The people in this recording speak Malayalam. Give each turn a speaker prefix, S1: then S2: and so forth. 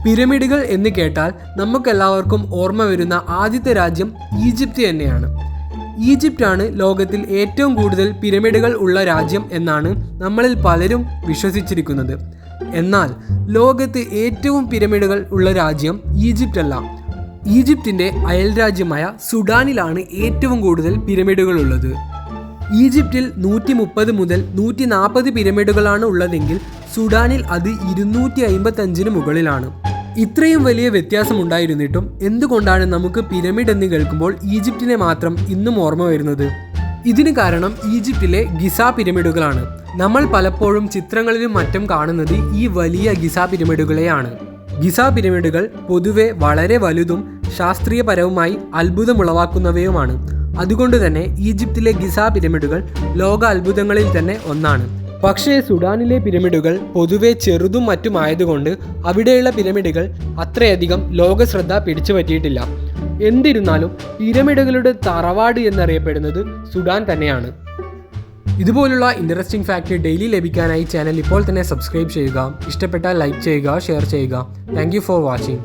S1: പിരമിഡുകൾ എന്ന് കേട്ടാൽ നമുക്കെല്ലാവർക്കും ഓർമ്മ വരുന്ന ആദ്യത്തെ രാജ്യം ഈജിപ്ത് തന്നെയാണ്. ഈജിപ്റ്റാണ് ലോകത്തിൽ ഏറ്റവും കൂടുതൽ പിരമിഡുകൾ ഉള്ള രാജ്യം എന്നാണ് നമ്മളിൽ പലരും വിശ്വസിച്ചിരിക്കുന്നത്. എന്നാൽ ലോകത്ത് ഏറ്റവും പിരമിഡുകൾ ഉള്ള രാജ്യം ഈജിപ്റ്റ് അല്ല. ഈജിപ്തിൻ്റെ അയൽരാജ്യമായ സുഡാനിലാണ് ഏറ്റവും കൂടുതൽ പിരമിഡുകൾ ഉള്ളത്. ഈജിപ്തിൽ 130 മുതൽ 140 പിരമിഡുകളാണ് ഉള്ളതെങ്കിൽ സുഡാനിൽ അത് 255 മുകളിലാണ്. ഇത്രയും വലിയ വ്യത്യാസമുണ്ടായിരുന്നിട്ടും എന്തുകൊണ്ടാണ് നമുക്ക് പിരമിഡ് എന്ന് കേൾക്കുമ്പോൾ ഈജിപ്തിനെ മാത്രം ഇന്നും ഓർമ്മ വരുന്നത്? ഇതിന് കാരണം ഈജിപ്തിലെ ഗിസ പിരമിഡുകളാണ്. നമ്മൾ പലപ്പോഴും ചിത്രങ്ങളിലും മറ്റും കാണുന്നത് ഈ വലിയ ഗിസ പിരമിഡുകളെയാണ്. ഗിസ പിരമിഡുകൾ പൊതുവെ വളരെ വലുതും ശാസ്ത്രീയപരവുമായി അത്ഭുതമുളവാക്കുന്നവയുമാണ്. അതുകൊണ്ട് തന്നെ ഈജിപ്തിലെ ഗിസ പിരമിഡുകൾ ലോക അത്ഭുതങ്ങളിൽ തന്നെ ഒന്നാണ്. പക്ഷേ സുഡാനിലെ പിരമിഡുകൾ പൊതുവെ ചെറുതും മറ്റുമായതുകൊണ്ട് അവിടെയുള്ള പിരമിഡുകൾ അത്രയധികം ലോകശ്രദ്ധ പിടിച്ചു പറ്റിയിട്ടില്ല. എന്നിരുന്നാലും പിരമിഡുകളുടെ തറവാട് എന്നറിയപ്പെടുന്നത് സുഡാൻ തന്നെയാണ്. ഇതുപോലുള്ള ഇൻട്രസ്റ്റിംഗ് ഫാക്ട് ഡെയിലി ലഭിക്കാനായി ചാനൽ ഇപ്പോൾ തന്നെ സബ്സ്ക്രൈബ് ചെയ്യുക. ഇഷ്ടപ്പെട്ടാൽ ലൈക്ക് ചെയ്യുക, ഷെയർ ചെയ്യുക. Thank you for watching.